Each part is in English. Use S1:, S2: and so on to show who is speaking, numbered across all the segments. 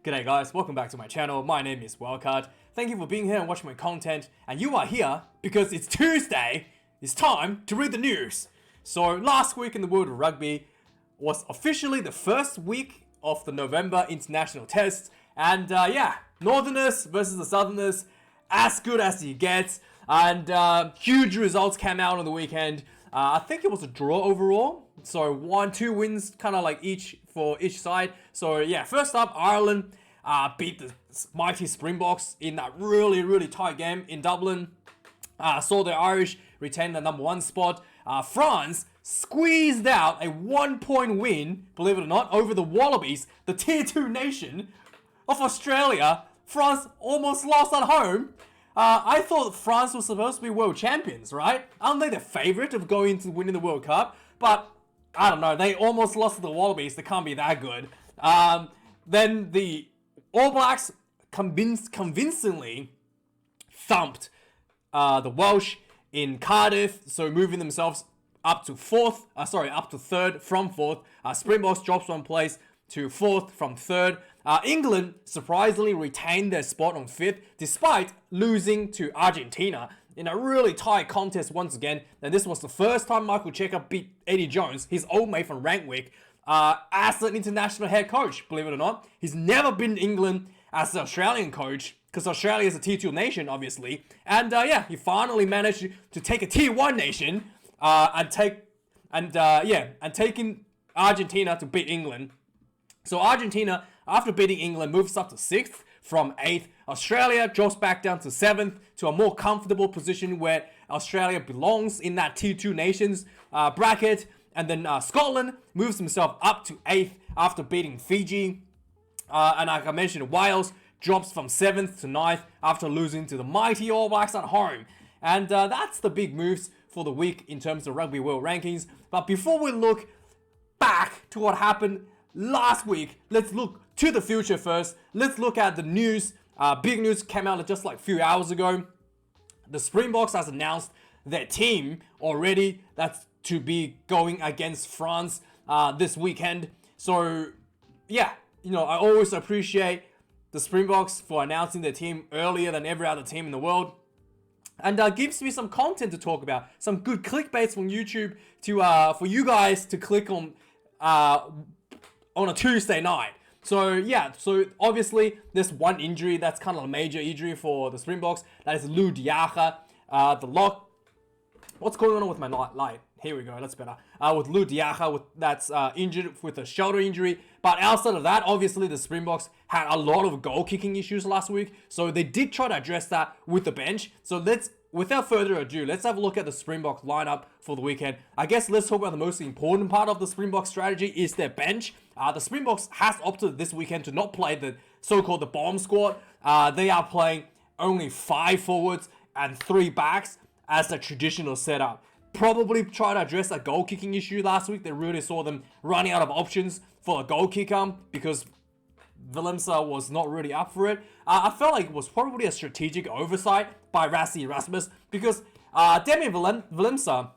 S1: G'day guys, welcome back to my channel. My name is Wildcard. Thank you for being here and watching my content. And you are here because it's Tuesday. It's time to read the news. So last week in the world of rugby was officially the first week of the November international tests. And yeah, Northerners versus the Southerners, as good as it gets. And huge results came out on the weekend. I think it was a draw overall. So 1-2 wins, kind of like each for each side. So yeah, first up, Ireland beat the mighty Springboks in that really tight game in Dublin. Saw the Irish retain the number 1 spot. France squeezed out a 1-point win, believe it or not, over the Wallabies, the tier 2 nation of Australia. France almost lost at home. I thought France was supposed to be world champions, right? Aren't they the favorite of going to winning the World Cup? But I don't know, they almost lost to the Wallabies. They can't be that good. Then the All Blacks convincingly thumped the Welsh in Cardiff, so moving themselves up to third from 4th. Springboks drops 1 place to 4th from 3rd. England surprisingly retained their spot on 5th despite losing to Argentina in a really tight contest once again. And this was the first time Michael Cheika beat Eddie Jones, his old mate from Randwick, as an international head coach, believe it or not. He's never been in England as an Australian coach because Australia is a tier 2 nation, obviously. And yeah, he finally managed to take a tier 1 nation taking Argentina to beat England. So Argentina, after beating England, moves up to 6th from 8th. Australia drops back down to 7th to a more comfortable position where Australia belongs in that tier 2 nations bracket. And then Scotland moves himself up to 8th after beating Fiji. And like I mentioned, Wales drops from 7th to 9th after losing to the mighty All Blacks at home. And that's the big moves for the week in terms of Rugby World Rankings. But before we look back to what happened last week, let's look to the future first. Let's look at the news. Big news came out just like a few hours ago. The Springboks has announced their team already. That's to be going against France this weekend. So yeah, you know, I always appreciate the Springboks for announcing their team earlier than every other team in the world. And gives me some content to talk about. Some good clickbaits from YouTube to for you guys to click on a Tuesday night. So yeah, so obviously there's one injury that's kind of a major injury for the Springboks. That is Lou Diacha, the lock. What's going on with my light? Here we go, that's better. With Lou Diacha, that's injured with a shoulder injury. But outside of that, obviously the Springboks had a lot of goal kicking issues last week. So they did try to address that with the bench. So without further ado, let's have a look at the Springboks lineup for the weekend. I guess let's talk about the most important part of the Springboks strategy is their bench. The Springboks has opted this weekend to not play the so-called the bomb squad. They are playing only 5 forwards and 3 backs as the traditional setup. Probably try to address a goal kicking issue last week. They really saw them running out of options for a goal kicker because Willemse was not really up for it. I felt like it was probably a strategic oversight by Rassie Erasmus because Demi Willemse,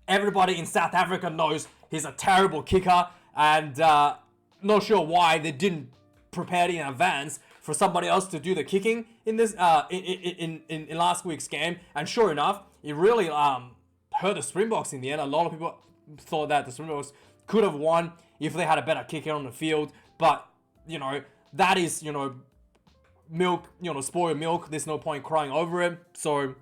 S1: everybody in South Africa knows he's a terrible kicker, and not sure why they didn't prepare in advance for somebody else to do the kicking in this in last week's game. And sure enough, it really hurt the Springboks in the end. A lot of people thought that the Springboks could have won if they had a better kicker on the field, but you know, that is, you know, milk, you know, spoiled milk. There's no point crying over it. So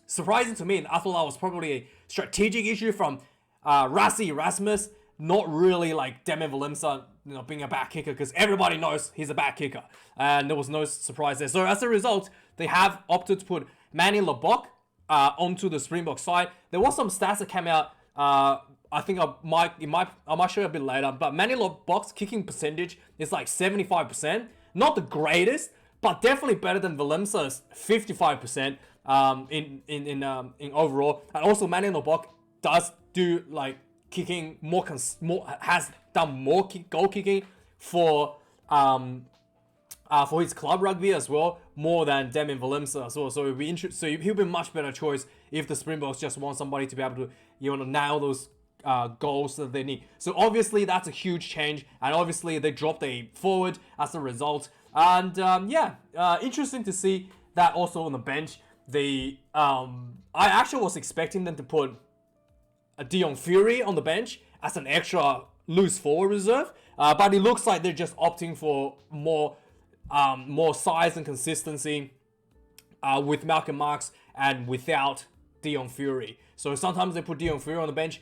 S1: surprising to me, and I thought that was probably a strategic issue from Rassie Erasmus, not really like Demi Willemse, you know, being a bad kicker, because everybody knows he's a bad kicker, and there was no surprise there. So as a result, they have opted to put Manny Lebok onto the Springbok side. There was some stats that came out. I think I might show you a bit later, but Manny Lebok's kicking percentage is like 75%. Not the greatest, but definitely better than Willemse's 55% in overall. And also Manny Lebok does do like kicking has done more goal kicking for his club rugby as well, more than Demi Willemse as well. So it'll be interesting. So he'll be a much better choice if the Springboks just want somebody to be able to, you know, nail those goals that they need. So obviously that's a huge change, and obviously they dropped a forward as a result. And interesting to see that also on the bench. I actually was expecting them to put a Dion Fury on the bench as an extra loose forward reserve, but it looks like they're just opting for more size and consistency with Malcolm Marx and without Dion Fury. So sometimes they put Dion Fury on the bench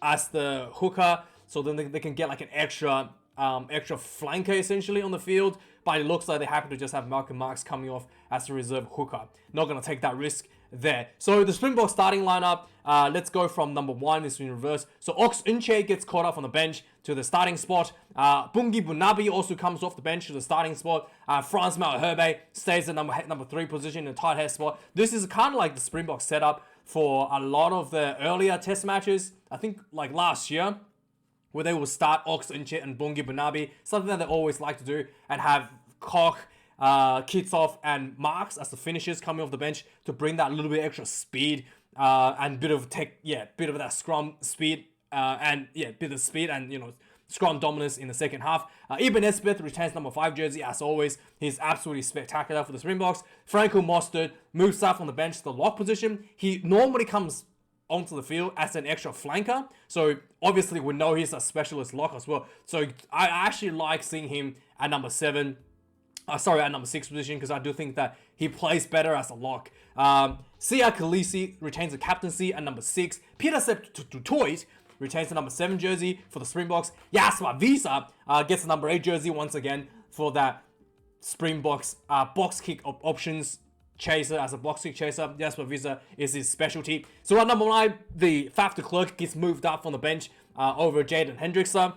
S1: as the hooker, so then they can get like an extra flanker essentially on the field. But it looks like they're happy to just have Malcolm Marx coming off as a reserve hooker. Not going to take that risk there. So the Springboks starting lineup, let's go from number 1, this in reverse. So Ox Unche gets caught up on the bench to the starting spot. Bungi Bunabi also comes off the bench to the starting spot. Franz Malherbe stays at number 3 position in the tight head spot. This is kind of like the Springboks setup for a lot of the earlier test matches. I think like last year, where they will start Ox Unche and Bungi Bunabi, something that they always like to do, and have Koch, Kitsov, and Marx as the finishers coming off the bench to bring that little bit extra speed and bit of that scrum speed bit of speed and scrum dominance in the second half. Ibn Esbeth retains number 5 jersey as always. He's absolutely spectacular for the Springboks. Franco Mostert moves up on the bench to the lock position. He normally comes onto the field as an extra flanker, so obviously we know he's a specialist lock as well. So I actually like seeing him at number 6 position, because I do think that he plays better as a lock. Sia Khaleesi retains the captaincy at number 6. Peter Sepp Tutoit retains the number 7 jersey for the Springboks. Jasper Visa gets the number 8 jersey once again for that Springboks box kick options chaser. As a box kick chaser, Jasper Visa is his specialty. So at number 9, the Faf de Klerk gets moved up from the bench over Jaden Hendrickson.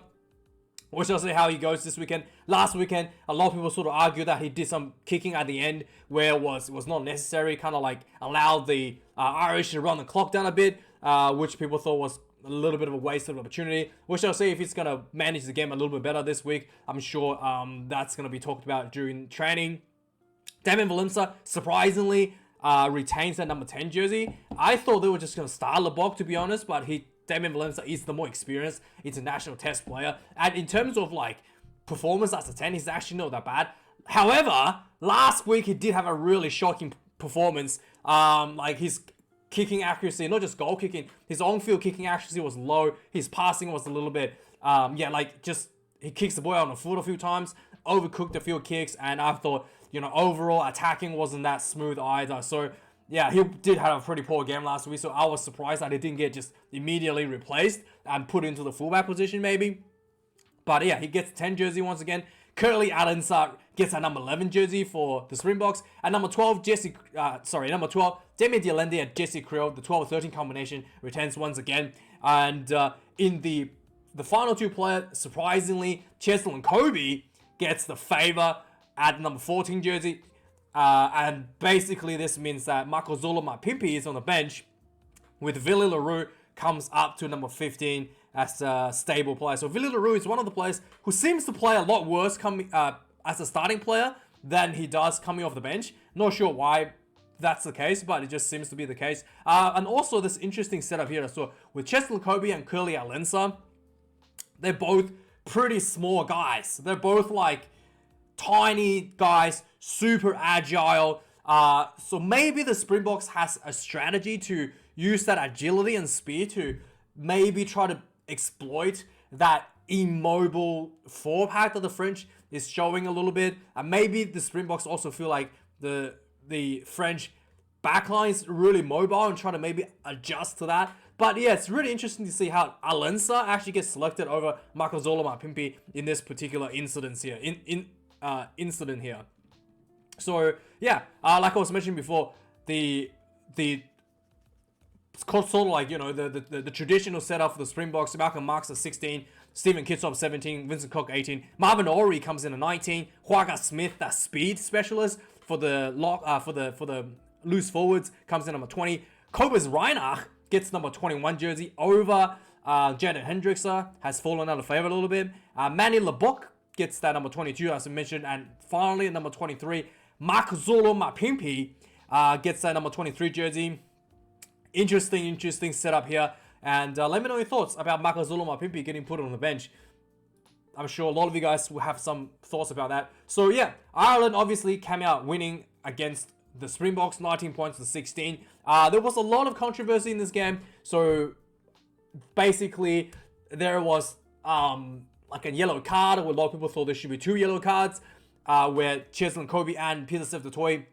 S1: We shall see how he goes this weekend. Last weekend, a lot of people sort of argue that he did some kicking at the end where it was not necessary, kind of like allowed the Irish to run the clock down a bit, which people thought was a little bit of a waste of opportunity. We shall see if he's going to manage the game a little bit better this week. I'm sure that's going to be talked about during training. Damien Valenza, surprisingly, retains that number 10 jersey. I thought they were just going to start LeBoc, to be honest, but Damien Valenza is the more experienced international test player. And in terms of like performance as a 10, he's actually not that bad. However, last week he did have a really shocking performance. Like his kicking accuracy, not just goal kicking, his on-field kicking accuracy was low. His passing was a little bit, he kicks the ball on the foot a few times, overcooked a few kicks, and I thought, overall attacking wasn't that smooth either. So yeah, he did have a pretty poor game last week, so I was surprised that he didn't get just immediately replaced and put into the fullback position maybe. But yeah, he gets 10 jersey once again. Curly Allensa gets a number 11 jersey for the Springboks. At number 12, number 12, Demi Dialende and Jesse Creel, the 12-13 combination, returns once again. And in the final 2 players, surprisingly, Cheslin and Kobe gets the favor at number 14 jersey. And basically this means that Makozolo Mapimpi is on the bench, with Vili LaRue comes up to number 15 as a stable player. So Vili LaRue is one of the players who seems to play a lot worse as a starting player than he does coming off the bench. Not sure why that's the case, but it just seems to be the case. And also this interesting setup here. So with Cheslin Kobe and Curly Alensa, they're both pretty small guys. They're both like tiny guys, super agile. So maybe the Springboks has a strategy to use that agility and speed to maybe try to exploit that immobile forward pack that the French is showing a little bit. And maybe the Springboks also feel like the French backline is really mobile and try to maybe adjust to that. But yeah, it's really interesting to see how Alensa actually gets selected over Makozolo Mapimpi in this particular incident here. Incident here. So yeah, like I was mentioning before, the it's sort of like the traditional setup for the Springboks. Malcolm Marx at 16, Stephen Kitsop 17, Vincent Koch 18, Marvin Ory comes in at 19, Huaga Smith, that speed specialist for the loose forwards, comes in number 20. Kobus Reinach gets number 21 jersey over Jaden Hendrickson, has fallen out of favor a little bit. Manny LeBoc gets that number 22, as I mentioned. And finally, at number 23, Makozolo Mapimpi gets that number 23 jersey. Interesting setup here. And let me know your thoughts about Makazulu Mapimpi getting put on the bench. I'm sure a lot of you guys will have some thoughts about that. So yeah, Ireland obviously came out winning against the Springboks, 19 points to 16. There was a lot of controversy in this game. So basically, there was like a yellow card, where a lot of people thought there should be 2 yellow cards, where Cheslin Kobe and Peter Seftotoy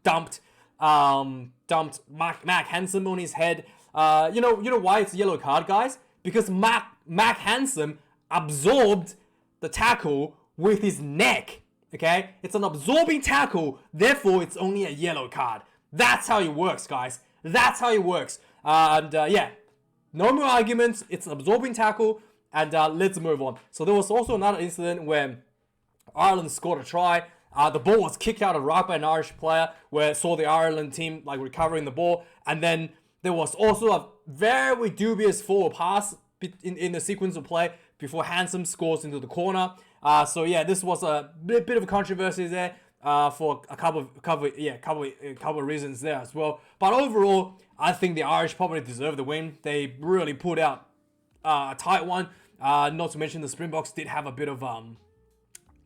S1: dumped Mac Hansen on his head. You know why it's a yellow card, guys? Because Mac Hansen absorbed the tackle with his neck. Okay, it's an absorbing tackle, therefore it's only a yellow card. That's how it works, guys. That's how it works. Yeah, no more arguments. It's an absorbing tackle, and let's move on. So there was also another incident where Ireland scored a try. The ball was kicked out of ruck by an Irish player, where saw the Ireland team like recovering the ball, and then there was also a very dubious forward pass in the sequence of play before Hansen scores into the corner. So yeah, this was a bit of a controversy there for a couple of reasons there as well. But overall, I think the Irish probably deserve the win. They really put out a tight one. Not to mention the Springboks did have a bit of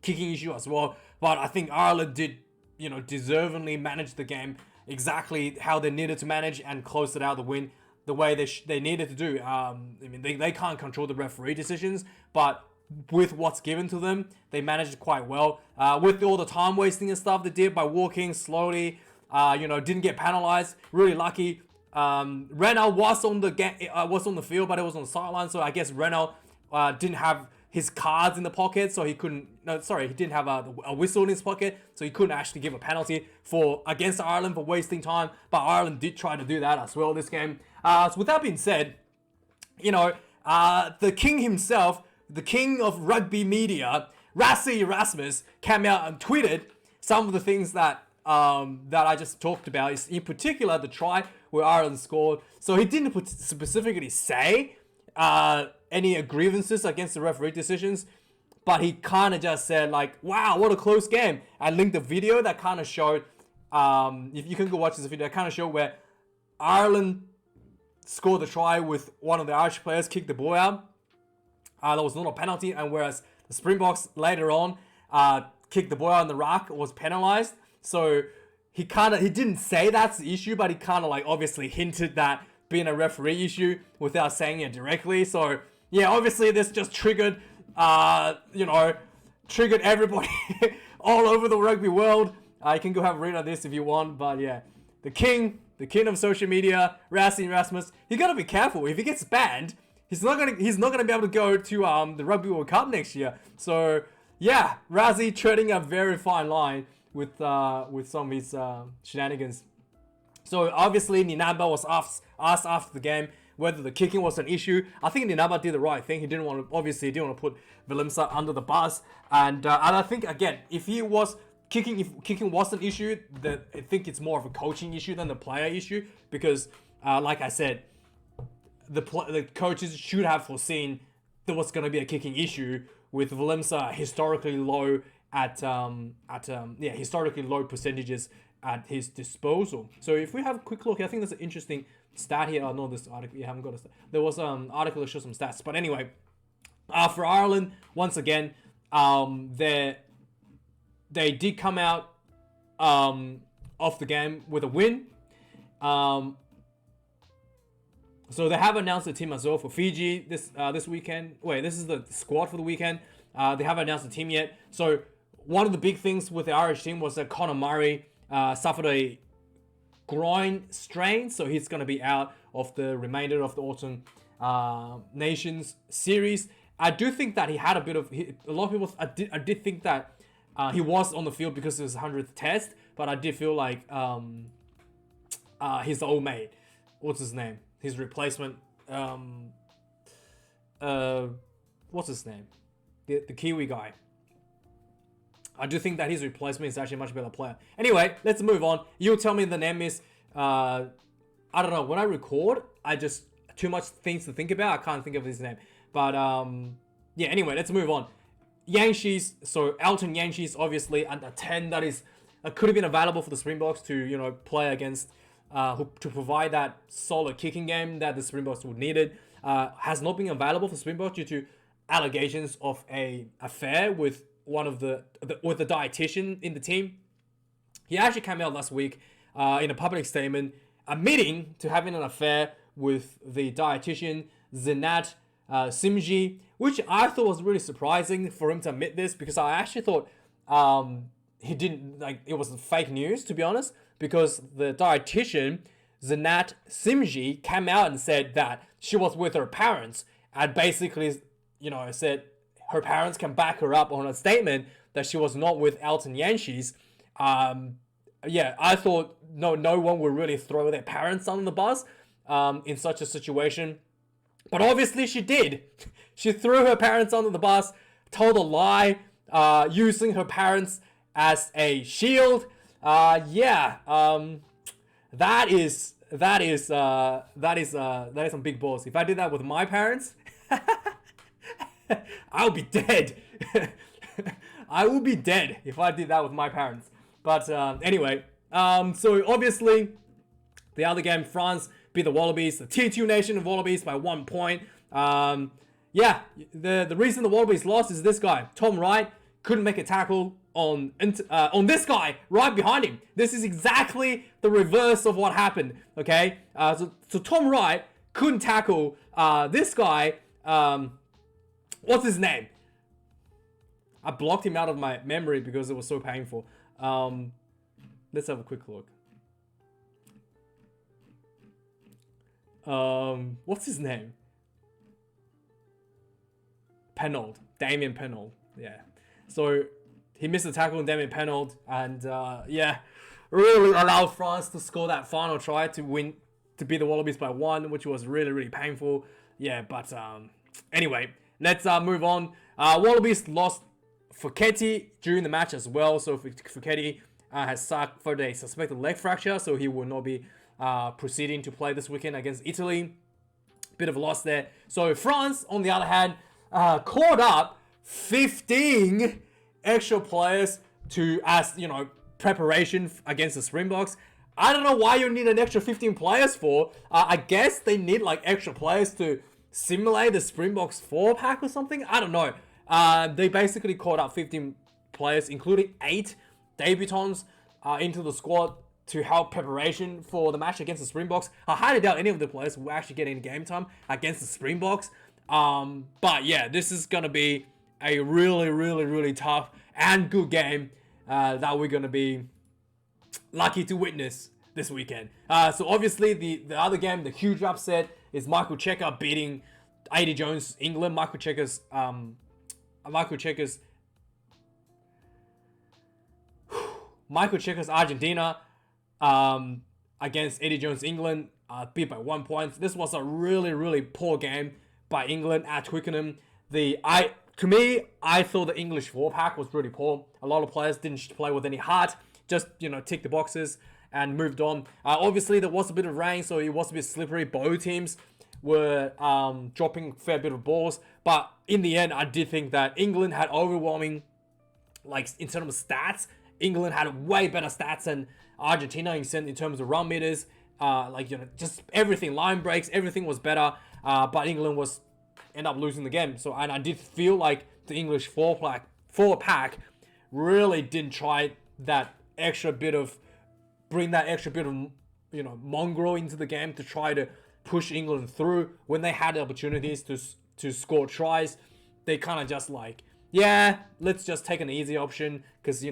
S1: kicking issue as well. But I think Ireland did, deservingly manage the game exactly how they needed to manage and close it out the win the way they needed to do. I mean, they can't control the referee decisions, but with what's given to them, they managed it quite well. With all the time wasting and stuff they did by walking slowly, didn't get penalized. Really lucky. Reynolds was on the field, but it was on the sideline, so I guess Reynolds didn't have his cards in the pocket, so he couldn't. No, sorry, he didn't have a whistle in his pocket, so he couldn't actually give a penalty against Ireland for wasting time. But Ireland did try to do that as well this game. So with that being said, the king himself, the king of rugby media, Rassie Erasmus, came out and tweeted some of the things that I just talked about. In particular, the try where Ireland scored. So he didn't specifically say any grievances against the referee decisions, but he kind of just said like, wow, what a close game. I linked the video that kind of showed, if you can go watch this video, that kind of showed where Ireland scored the try with one of the Irish players kicked the ball out. That was not a penalty, and whereas the Springboks later on kicked the ball out in the ruck, was penalized. So he didn't say that's the issue, but he kind of like obviously hinted that being a referee issue without saying it directly. So yeah, obviously this just triggered everybody all over the rugby world. You can go have a read on this if you want, but yeah, the king of social media, Rassie Erasmus, you gotta be careful. If he gets banned, he's not gonna be able to go to the Rugby World Cup next year. So yeah, Rassie treading a very fine line with some of his shenanigans. So obviously Ninamba was asked after the game whether the kicking was an issue. I think Ninamba did the right thing. He didn't want to put Willemse under the bus. And I think again, if kicking was an issue, I think it's more of a coaching issue than the player issue, because like I said, the coaches should have foreseen there was going to be a kicking issue with Willemse historically low historically low percentages at his disposal. So if we have a quick look, I think there's an interesting stat here. I know this article, you haven't got a stat. There was an article that shows some stats. But anyway, for Ireland, once again, they did come out off the game with a win. So they have announced the team as well for Fiji this weekend. Wait, this is the squad for the weekend. They haven't announced the team yet. So one of the big things with the Irish team was that Conor Murray suffered a groin strain, so he's going to be out of the remainder of the Autumn Nations series. I do think that he had a lot of people. I did think that he was on the field because it was his 100th test, but I did feel like his old mate, what's his name? His replacement, what's his name? The Kiwi guy. I do think that his replacement is actually a much better player. Anyway, let's move on. You'll tell me the name is, I don't know. When I record, I just, too much things to think about. I can't think of his name. But, yeah, anyway, let's move on. Jantjies, so Elton Jantjies, obviously, under 10, that is, could have been available for the Springboks to, play against to provide that solid kicking game that the Springboks would needed, has not been available for Springboks due to allegations of a affair with one of the dietitian in the team. He actually came out last week in a public statement admitting to having an affair with the dietitian Zinat Simji, which I thought was really surprising for him to admit this, because I actually thought he didn't, like, it was fake news, to be honest, because the dietitian Zinat Simji came out and said that she was with her parents, and basically, said her parents can back her up on a statement that she was not with Elton Jantjies. I thought no one would really throw their parents on the bus in such a situation. But obviously she did. She threw her parents under the bus, told a lie, using her parents as a shield. That is some big balls. If I did that with my parents, I would be dead. I would be dead if I did that with my parents. But anyway, so obviously the other game, France beat the Wallabies, the T2 nation of Wallabies, by 1 point. The reason the Wallabies lost is this guy, Tom Wright, couldn't make a tackle on this guy right behind him. This is exactly the reverse of what happened. Okay, so Tom Wright couldn't tackle this guy. What's his name? I blocked him out of my memory because it was so painful. Let's have a quick look. What's his name? Penold. Damien Penold. Yeah. So he missed a tackle on Damien Penold, and really allowed France to score that final try to win, to beat the Wallabies by 1, which was really, really painful. Yeah, but anyway, let's move on. Wallabies lost Fouquetti during the match as well. So Fouquetti has suffered a suspected leg fracture, so he will not be proceeding to play this weekend against Italy. Bit of a loss there. So France, on the other hand, called up 15 extra players preparation against the Springboks. I don't know why you need an extra 15 players for. I guess they need like extra players to simulate the Springboks 4-pack or something. I don't know. They basically called up 15 players, including 8 debutants into the squad to help preparation for the match against the Springboks. I highly doubt any of the players will actually get any game time against the Springboks. But yeah, this is going to be a really, really, really tough and good game that we're going to be lucky to witness this weekend. So obviously the other game, the huge upset, is Michael Cheika beating Eddie Jones England. Michael Cheika's Argentina against Eddie Jones England, beat by 1 point. This was a really, really poor game by England at Twickenham. I thought the English 4-pack was pretty poor. A lot of players didn't play with any heart, just tick the boxes and moved on. Obviously there was a bit of rain, so it was a bit slippery. Both teams were dropping a fair bit of balls, but in the end I did think that England had overwhelming, like in terms of stats, England had way better stats than Argentina in terms of run meters, just everything, line breaks, everything was better, but England was end up losing the game. So, and I did feel like the English 4-pack really didn't try that extra bit of, bring that extra bit of, mongrel into the game to try to push England through when they had the opportunities to score tries. They kind of just like, let's just take an easy option because,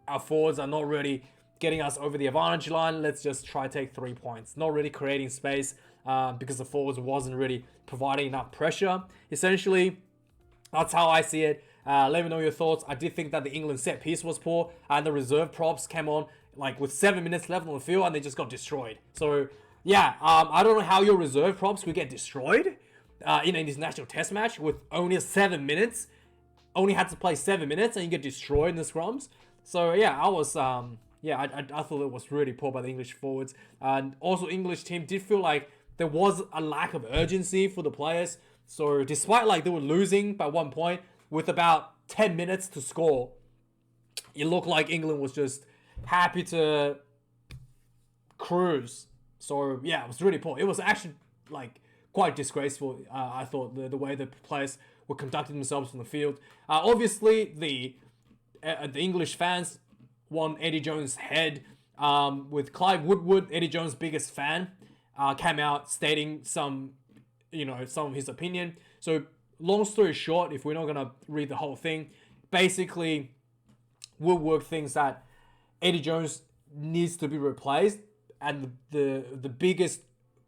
S1: our forwards are not really getting us over the advantage line. Let's just try to take 3 points. Not really creating space because the forwards wasn't really providing enough pressure. Essentially, that's how I see it. Let me know your thoughts. I did think that the England set piece was poor and the reserve props came on like with 7 minutes left on the field and they just got destroyed. So yeah, I don't know how your reserve props could get destroyed in an international test match with only 7 minutes. Only had to play 7 minutes and you get destroyed in the scrums. So yeah, I was I thought it was really poor by the English forwards. And also English team did feel like there was a lack of urgency for the players. So despite like they were losing by 1 point with about 10 minutes to score, it looked like England was just happy to cruise. So yeah, it was really poor. It was actually like quite disgraceful. I thought the way the players were conducting themselves on the field. Obviously, the English fans want Eddie Jones' head. With Clive Woodward, Eddie Jones' biggest fan, came out stating some of his opinion. So long story short, if we're not gonna read the whole thing, basically Woodward thinks that Eddie Jones needs to be replaced, and the biggest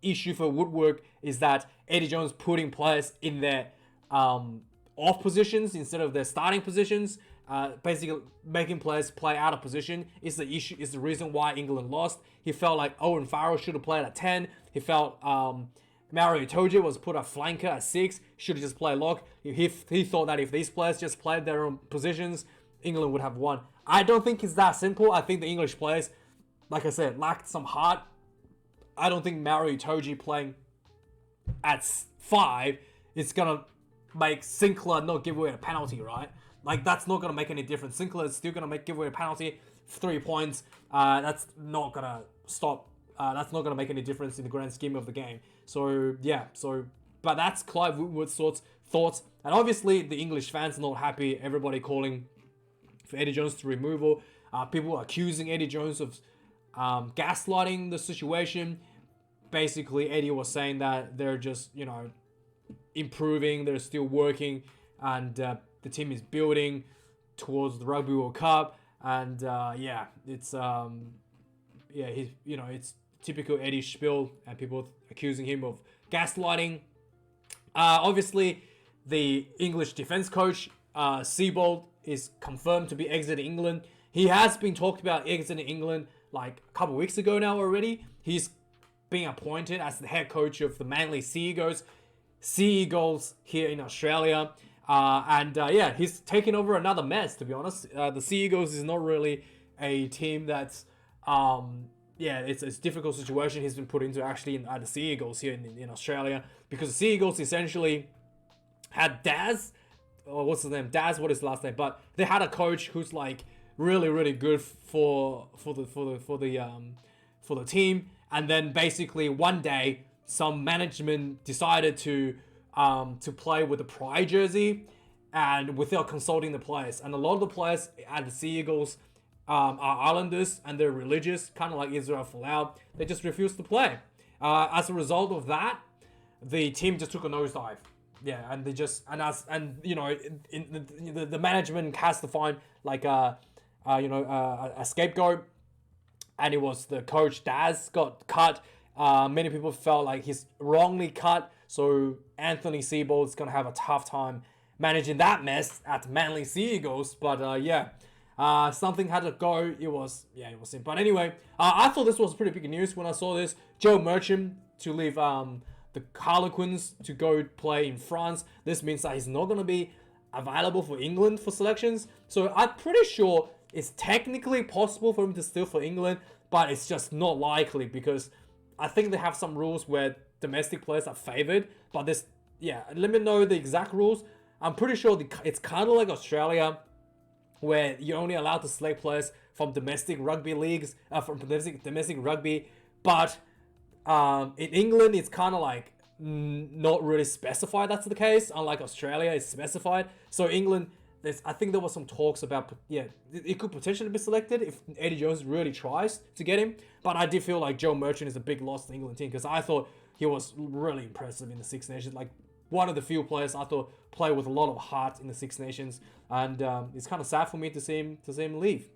S1: issue for Woodward is that Eddie Jones putting players in their off positions instead of their starting positions. Basically making players play out of position is the issue, is the reason why England lost. He felt like Owen Farrell should have played at 10. He felt Mario Itoje was put a flanker at 6, should have just played lock. He thought that if these players just played their own positions, England would have won. I don't think it's that simple. I think the English players, like I said, lacked some heart. I don't think Mario Itoje playing at 5 is gonna make Sinclair not give away a penalty, right? Like, that's not going to make any difference. Sinclair is still going to give away a penalty, 3 points. That's not going to stop. That's not going to make any difference in the grand scheme of the game. So, yeah. But that's Clive Woodward's thoughts. And obviously, the English fans are not happy. Everybody calling for Eddie Jones to removal. People are accusing Eddie Jones of gaslighting the situation. Basically, Eddie was saying that they're just, improving. They're still working. And the team is building towards the Rugby World Cup, and it's it's typical Eddie spiel, and people accusing him of gaslighting. Obviously, the English defense coach Seabold is confirmed to be exiting England. He has been talked about exiting England like a couple of weeks ago now already. He's being appointed as the head coach of the Manly Sea Eagles here in Australia. He's taking over another mess, to be honest. The Sea Eagles is not really a team that's, it's a difficult situation he's been put into actually in the Sea Eagles here in Australia, because the Sea Eagles essentially had Daz, or what's his name? Daz, what is his last name? But they had a coach who's like really, really good for the team, and then basically one day some management decided to play with the Pride jersey and without consulting the players. And a lot of the players at the Sea Eagles are Islanders, and they're religious, kind of like Israel Folau. They just refused to play. As a result of that, the team just took a nosedive. Yeah, and they just the management has to find like a scapegoat, and it was the coach Daz got cut. Many people felt like he's wrongly cut. So Anthony Seabold's going to have a tough time managing that mess at Manly Sea Eagles. But something had to go. It was him. But anyway, I thought this was pretty big news when I saw this. Joe Merchant to leave the Harlequins to go play in France. This means that he's not going to be available for England for selections. So I'm pretty sure it's technically possible for him to steal for England, but it's just not likely, because I think they have some rules where domestic players are favoured, but let me know the exact rules. I'm pretty sure it's kind of like Australia, where you're only allowed to select players from domestic rugby leagues, from domestic rugby, but in England it's kind of like not really specified that's the case, unlike Australia, it's specified. So England, I think there was some talks about, it could potentially be selected if Eddie Jones really tries to get him, but I did feel like Joe Merchant is a big loss to the England team, because I thought he was really impressive in the Six Nations. Like, one of the few players I thought play with a lot of heart in the Six Nations, and it's kind of sad for me to see him leave.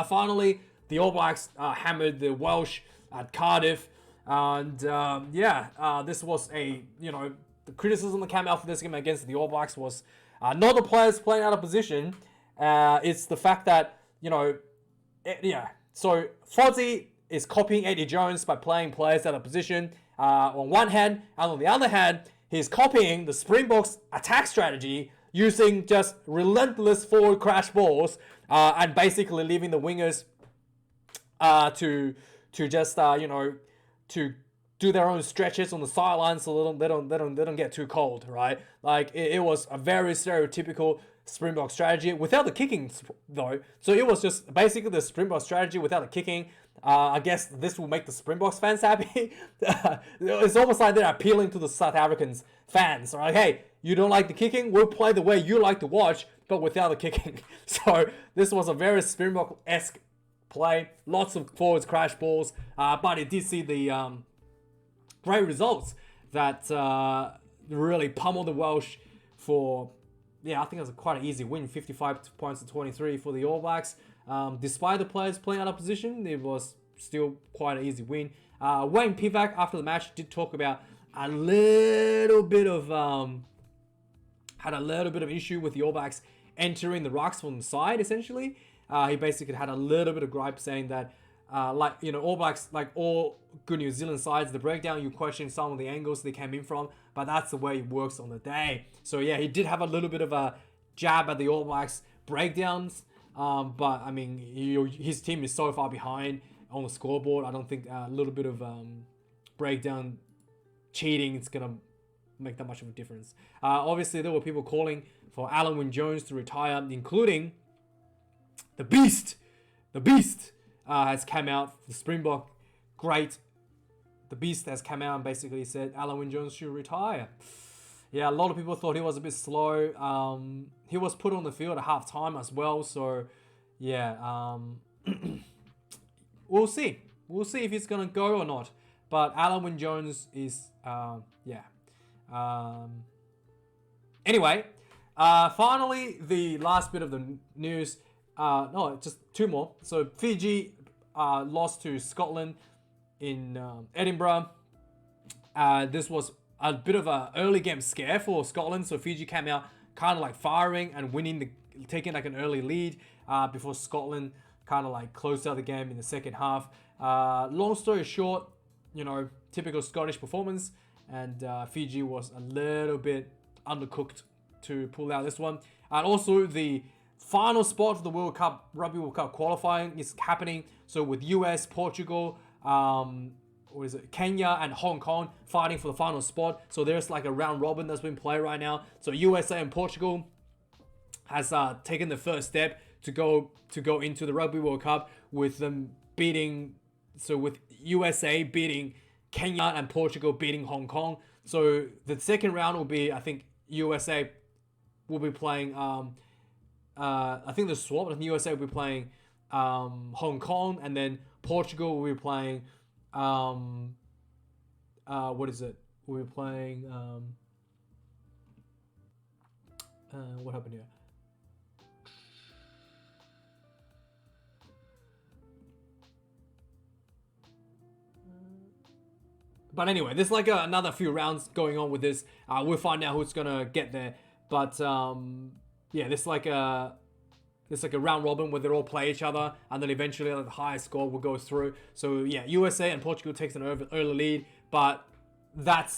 S1: Finally, the All Blacks hammered the Welsh at Cardiff, and this was the criticism that came out for this game against the All Blacks was not the players playing out of position. It's the fact that so Fozzie is copying Eddie Jones by playing players out of position on one hand, and on the other hand, he's copying the Springboks attack strategy using just relentless forward crash balls and basically leaving the wingers to do their own stretches on the sidelines so they don't get too cold, right? Like it was a very stereotypical Springbok strategy without the kicking though. So it was just basically the Springbok strategy without the kicking. I guess this will make the Springboks fans happy. It's almost like they're appealing to the South Africans fans. Like, hey, you don't like the kicking? We'll play the way you like to watch, but without the kicking. So this was a very Springbok-esque play. Lots of forwards crash balls, but it did see the great results that really pummeled the Welsh for, yeah, I think it was quite an easy win, 55 points to 23 for the All Blacks. Despite the players playing out of position, it was still quite an easy win. Wayne Pivac, after the match, did talk about a little bit of had a little bit of issue with the All Blacks entering the rucks from the side. Essentially, he basically had a little bit of gripe, saying that like, you know, All Blacks, like all good New Zealand sides, the breakdown, you question some of the angles they came in from, but that's the way it works on the day. So yeah, he did have a little bit of a jab at the All Blacks breakdowns. But I mean, his team is so far behind on the scoreboard. I don't think a little bit of breakdown cheating is gonna make that much of a difference. Obviously, there were people calling for Alan Wynne-Jones to retire, including the Beast. The Beast has come out. The Springbok great. The Beast has come out and basically said Alan Wynne-Jones should retire. Yeah, a lot of people thought he was a bit slow. He was put on the field at half time as well. So, yeah, we'll see. We'll see if he's going to go or not. But Alan Wynne-Jones is, yeah. Anyway, finally, the last bit of the news. No, just two more. So, Fiji lost to Scotland in Edinburgh. This was a bit of an early game scare for Scotland. So Fiji came out kind of like firing and taking like an early lead before Scotland kind of like closed out the game in the second half. Long story short, you know, typical Scottish performance, and Fiji was a little bit undercooked to pull out this one. And also the final spot for the World Cup, Rugby World Cup qualifying is happening. So with US, Portugal, or is it Kenya and Hong Kong fighting for the final spot. So there's like a round robin that's been played right now. So USA and Portugal has taken the first step to go into the Rugby World Cup with them beating. So with USA beating Kenya and Portugal beating Hong Kong. So the second round will be, I think USA will be playing. I think the swap. I think USA will be playing Hong Kong, and then Portugal will be playing. What is it? We're playing. What happened here? But anyway, there's like another few rounds going on with this. We'll find out who's gonna get there. But yeah, there's like a round robin where they all play each other, and then eventually the highest score will go through. So yeah, USA and Portugal takes an early lead. But that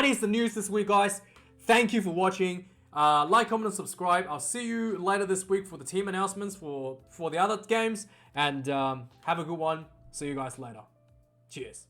S1: is the news this week, guys. Thank you for watching. Like, comment, and subscribe. I'll see you later this week for the team announcements for the other games. And have a good one. See you guys later. Cheers.